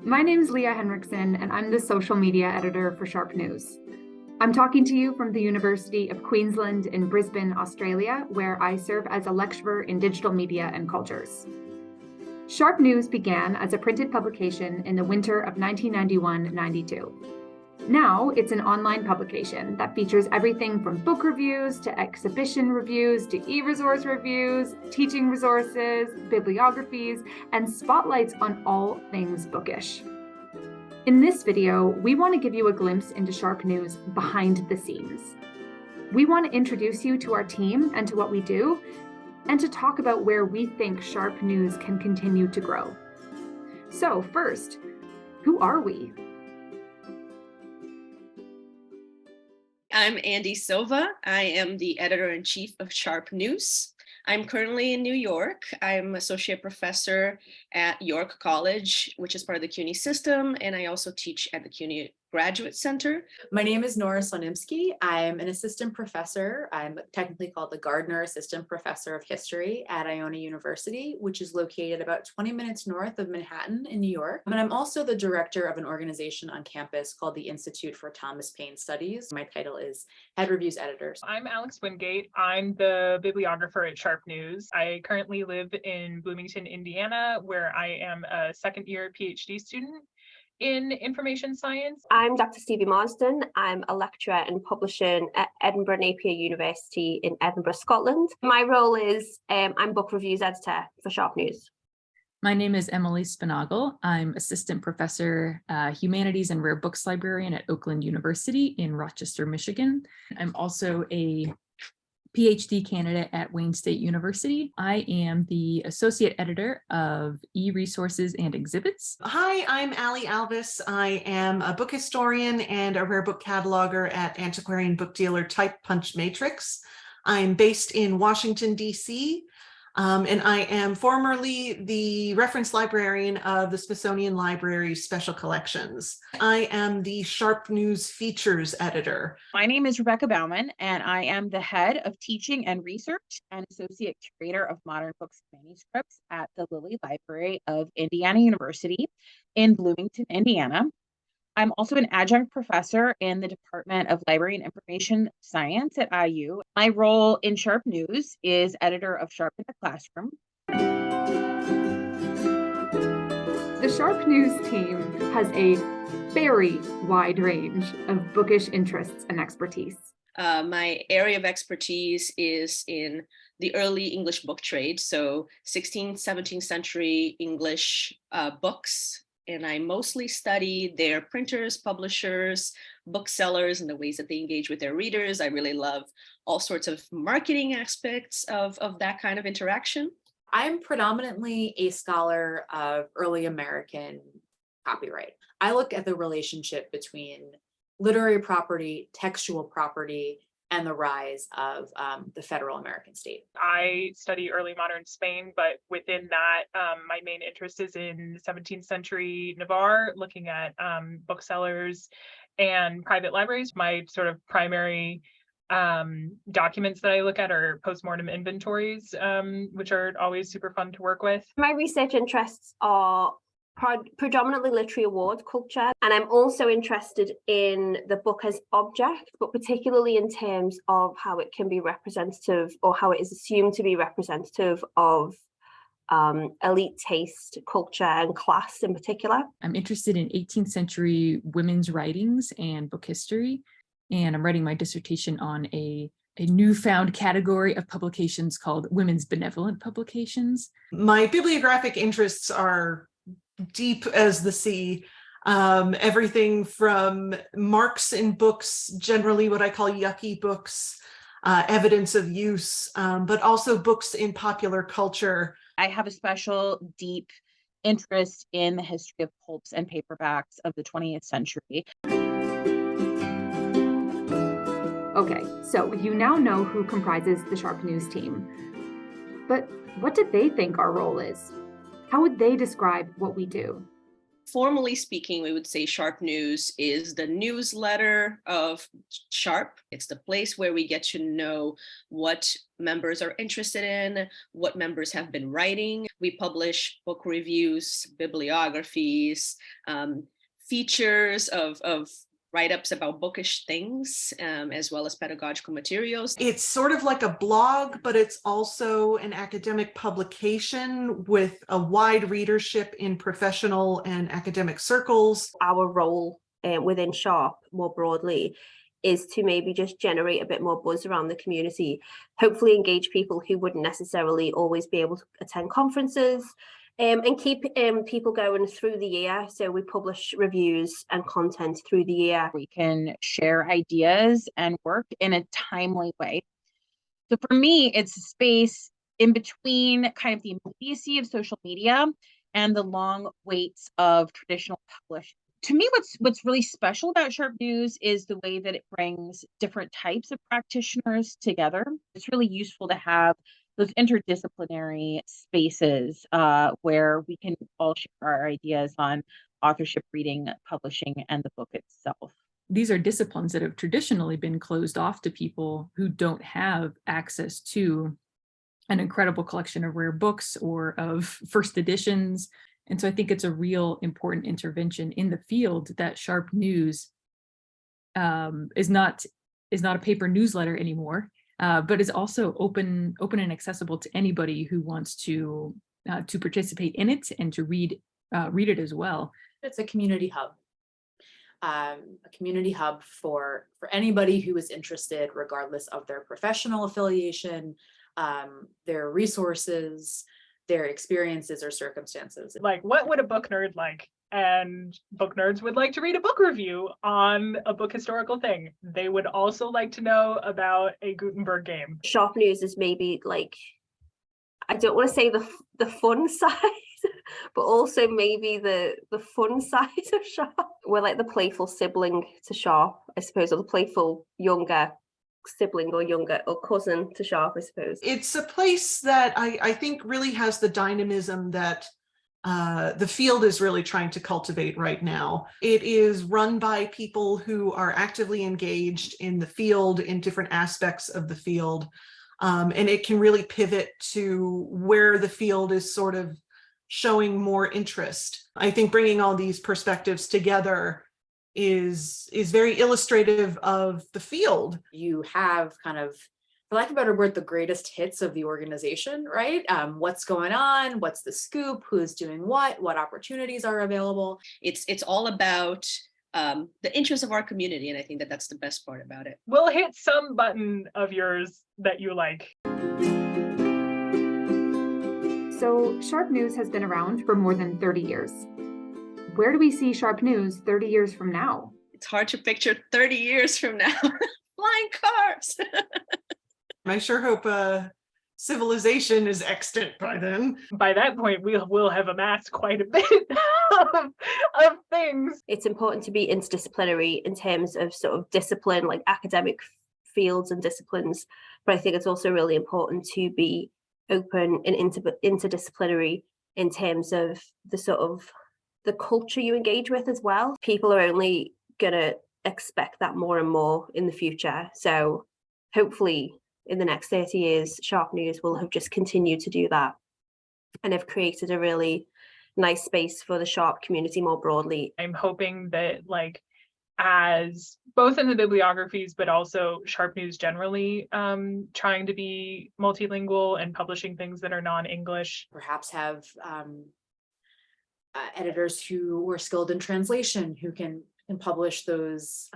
My name is Leah Henriksen, and I'm the social media editor for Sharp News. I'm talking to you from the University of Queensland in Brisbane, Australia, where I serve as a lecturer in digital media and cultures. Sharp News began as a printed publication in the winter of 1991-92. Now it's an online publication that features everything from book reviews to exhibition reviews to e-resource reviews, teaching resources, bibliographies, and spotlights on all things bookish. In this video, we want to give you a glimpse into Sharp News behind the scenes. We want to introduce you to our team and to what we do, and to talk about where we think Sharp News can continue to grow. So first, who are we? I'm Andy Silva. I am the editor-in-chief of Sharp News. I'm currently in New York. I'm associate professor at York College, which is part of the CUNY system, and I also teach at the CUNY Graduate Center. My name is Nora Sonimsky. I'm an assistant professor. I'm technically called the Gardner Assistant Professor of History at Iona University, which is located about 20 minutes north of Manhattan in New York. And I'm also the director of an organization on campus called the Institute for Thomas Paine Studies. My title is Head Reviews Editor. I'm Alex Wingate. I'm the bibliographer at Sharp News. I currently live in Bloomington, Indiana, where I am a second-year PhD student in information science. I'm Dr. Stevie Marsden. I'm a lecturer in publishing at Edinburgh Napier University in Edinburgh, Scotland. My role is I'm book reviews editor for Sharp News. My name is Emily Spinagle. I'm assistant professor, humanities and rare books librarian at Oakland University in Rochester, Michigan. I'm also a PhD candidate at Wayne State University. I am the associate editor of e-resources and exhibits. Hi, I'm Allie Alvis. I am a book historian and a rare book cataloger at antiquarian book dealer Type Punch Matrix. I'm based in Washington, DC, and I am formerly the reference librarian of the Smithsonian Library Special Collections. I am the Sharp News features editor. My name is Rebecca Bauman, and I am the head of teaching and research and associate curator of modern books and manuscripts at the Lilly Library of Indiana University in Bloomington, Indiana. I'm also an adjunct professor in the Department of Library and Information Science at IU. My role in Sharp News is editor of Sharp in the Classroom. The Sharp News team has a very wide range of bookish interests and expertise. My area of expertise is in the early English book trade, so 16th, 17th century English books. And I mostly study their printers, publishers, booksellers, and the ways that they engage with their readers. I really love all sorts of marketing aspects of that kind of interaction. I'm predominantly a scholar of early American copyright. I look at the relationship between literary property, textual property, and the rise of the federal American state. I study early modern Spain, but within that, my main interest is in 17th century Navarre, looking at booksellers and private libraries. My sort of primary documents that I look at are postmortem inventories, which are always super fun to work with. My research interests are predominantly literary award culture, and I'm also interested in the book as object, but particularly in terms of how it can be representative, or how it is assumed to be representative of elite taste, culture, and class in particular. I'm interested in 18th century women's writings and book history, and I'm writing my dissertation on a newfound category of publications called women's benevolent publications. My bibliographic interests are deep as the sea. Everything from marks in books, generally what I call yucky books, evidence of use, but also books in popular culture. I have a special deep interest in the history of pulps and paperbacks of the 20th century. Okay, so you now know who comprises the Sharp News team. But what do they think our role is? How would they describe what we do? Formally speaking, we would say Sharp News is the newsletter of Sharp. It's the place where we get to know what members are interested in, what members have been writing. We publish book reviews, bibliographies, features of write-ups about bookish things, as well as pedagogical materials. It's sort of like a blog, but it's also an academic publication with a wide readership in professional and academic circles. Our role within Sharp more broadly is to maybe just generate a bit more buzz around the community, hopefully engage people who wouldn't necessarily always be able to attend conferences, and keep people going through the year. So we publish reviews and content through the year. We can share ideas and work in a timely way. So for me, it's a space in between kind of the immediacy of social media and the long waits of traditional publishing. To me, what's really special about Sharp News is the way that it brings different types of practitioners together. It's really useful to have those interdisciplinary spaces where we can all share our ideas on authorship, reading, publishing, and the book itself. These are disciplines that have traditionally been closed off to people who don't have access to an incredible collection of rare books or of first editions. And so I think it's a real important intervention in the field that Sharp News is not a paper newsletter anymore. But is also open and accessible to anybody who wants to participate in it and to read it as well. It's a community hub. A community hub for anybody who is interested, regardless of their professional affiliation, their resources, their experiences or circumstances. Like, what would a book nerd like? And book nerds would like to read a book review on a book historical thing. They would also like to know about a Gutenberg game. Sharp News is maybe like, I don't want to say the fun side, but also maybe the fun side of Sharp. We're like the playful sibling to Sharp, I suppose, or the playful younger sibling or younger or cousin to Sharp, I suppose. It's a place that I think really has the dynamism that the field is really trying to cultivate right now. It is run by people who are actively engaged in the field, in different aspects of the field, and it can really pivot to where the field is sort of showing more interest. I think bringing all these perspectives together is very illustrative of the field. You have kind of, for lack of a better word, the greatest hits of the organization, right? What's going on? What's the scoop? Who's doing what? What opportunities are available? It's all about the interests of our community, and I think that's the best part about it. We'll hit some button of yours that you like. So Sharp News has been around for more than 30 years. Where do we see Sharp News 30 years from now? It's hard to picture 30 years from now. Flying cars. I sure hope civilization is extant by then. By that point, we'll have amassed quite a bit of things. It's important to be interdisciplinary in terms of sort of discipline, like academic fields and disciplines. But I think it's also really important to be open and interdisciplinary in terms of the sort of the culture you engage with as well. People are only going to expect that more and more in the future. So hopefully in the next 30 years, Sharp News will have just continued to do that and have created a really nice space for the Sharp community more broadly. I'm hoping that, like, as both in the bibliographies, but also Sharp News generally, trying to be multilingual and publishing things that are non-English. Perhaps have editors who are skilled in translation who can publish those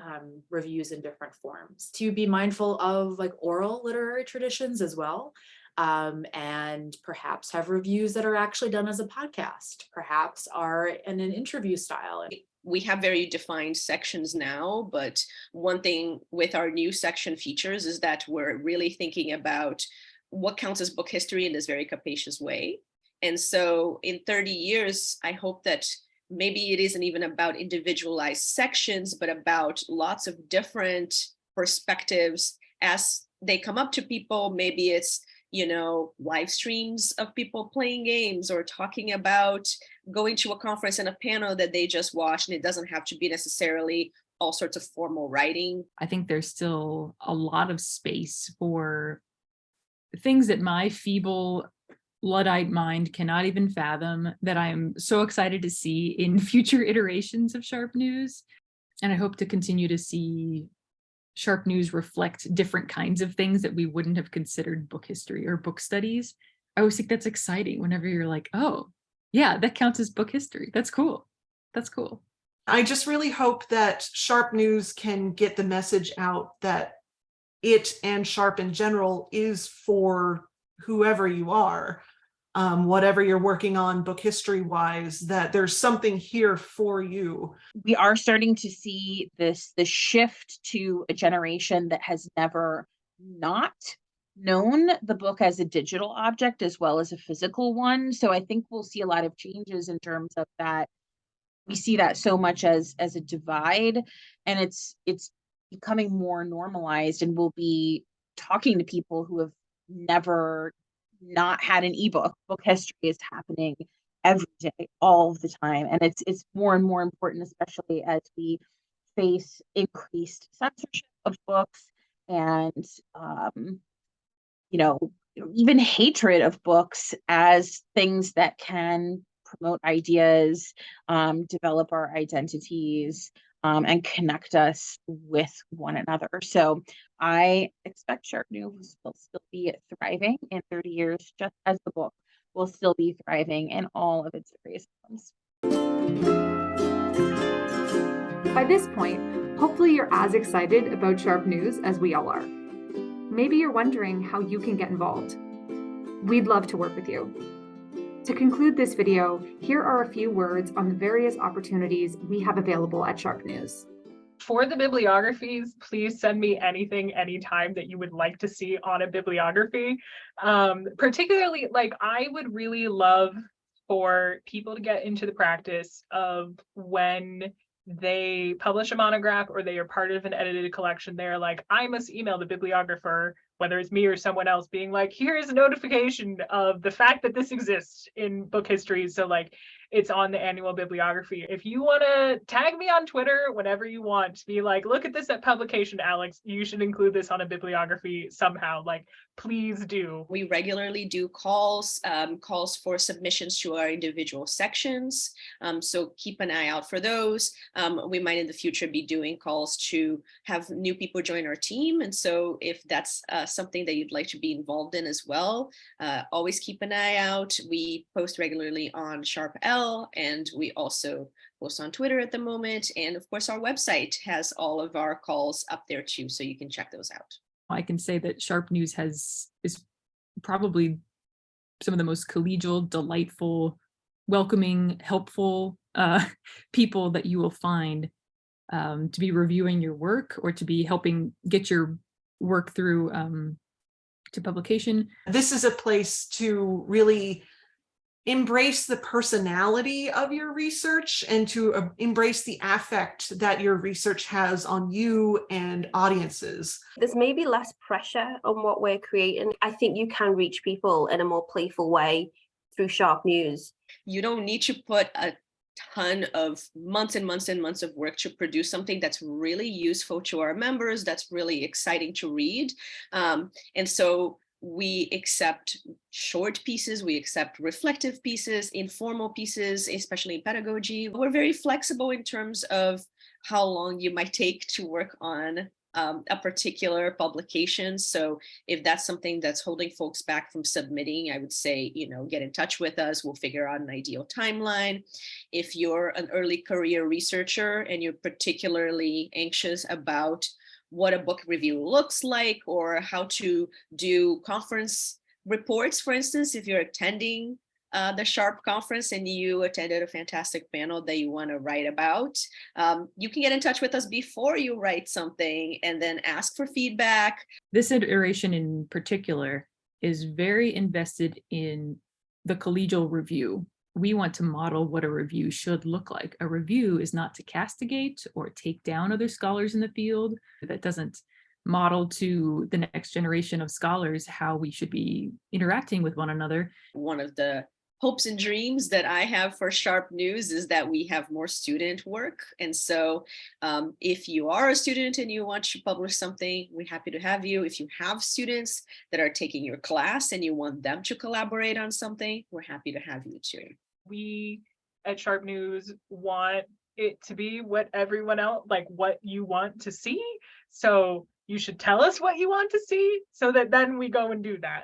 reviews in different forms. To be mindful of like oral literary traditions as well, and perhaps have reviews that are actually done as a podcast, perhaps are in an interview style. We have very defined sections now, but one thing with our new section features is that we're really thinking about what counts as book history in this very capacious way. And so in 30 years, I hope that maybe it isn't even about individualized sections, but about lots of different perspectives as they come up to people. Maybe it's live streams of people playing games or talking about going to a conference and a panel that they just watched. And it doesn't have to be necessarily all sorts of formal writing. I think there's still a lot of space for things that my feeble Luddite mind cannot even fathom, that I'm so excited to see in future iterations of Sharp News. And I hope to continue to see Sharp News reflect different kinds of things that we wouldn't have considered book history or book studies. I always think that's exciting whenever you're like, oh, yeah, that counts as book history. That's cool. That's cool. I just really hope that Sharp News can get the message out that it and Sharp in general is for whoever you are, whatever you're working on book history wise, that there's something here for you. We are starting to see the shift to a generation that has never not known the book as a digital object as well as a physical one. So I think we'll see a lot of changes in terms of that. We see that so much as a divide, and it's becoming more normalized, and we'll be talking to people who have never not had an ebook. Book history is happening every day, all of the time, and it's more and more important, especially as we face increased censorship of books and even hatred of books as things that can promote ideas, develop our identities, and connect us with one another. So I expect Sharp News will still be thriving in 30 years, just as the book will still be thriving in all of its various forms. By this point, hopefully you're as excited about Sharp News as we all are. Maybe you're wondering how you can get involved. We'd love to work with you. To conclude this video, here are a few words on the various opportunities we have available at Sharp News. For the bibliographies, please send me anything, anytime that you would like to see on a bibliography. Particularly, I would really love for people to get into the practice of when they publish a monograph or they are part of an edited collection, they're like, I must email the bibliographer, whether it's me or someone else, being like, here's a notification of the fact that this exists in book history. So it's on the annual bibliography. If you want to tag me on Twitter, whenever you want, be like, look at this at publication, Alex, you should include this on a bibliography somehow. Please do. We regularly do calls for submissions to our individual sections. So keep an eye out for those. We might in the future be doing calls to have new people join our team. And so if that's something that you'd like to be involved in as well, always keep an eye out. We post regularly on Sharp L, and we also post on Twitter at the moment. And of course, our website has all of our calls up there too, so you can check those out. I can say that Sharp News is probably some of the most collegial, delightful, welcoming, helpful people that you will find to be reviewing your work or to be helping get your work through to publication. This is a place to really embrace the personality of your research and to embrace the affect that your research has on you and audiences. There's maybe less pressure on what we're creating. I think you can reach people in a more playful way through Sharp News. You don't need to put a ton of months and months and months of work to produce something that's really useful to our members, that's really exciting to read. And so we accept short pieces, we accept reflective pieces, informal pieces, especially in pedagogy. We're very flexible in terms of how long you might take to work on a particular publication. So if that's something that's holding folks back from submitting, I would say, get in touch with us. We'll figure out an ideal timeline. If you're an early career researcher and you're particularly anxious about what a book review looks like or how to do conference reports, for instance, if you're attending the Sharp conference and you attended a fantastic panel that you want to write about, you can get in touch with us before you write something and then ask for feedback. This iteration in particular is very invested in the collegial review. We want to model what a review should look like. A review is not to castigate or take down other scholars in the field. That doesn't model to the next generation of scholars how we should be interacting with one another. One of the hopes and dreams that I have for Sharp News is that we have more student work. And so if you are a student and you want to publish something, we're happy to have you. If you have students that are taking your class and you want them to collaborate on something, we're happy to have you too. We at Sharp News want it to be what everyone else, like what you want to see. So you should tell us what you want to see so that then we go and do that.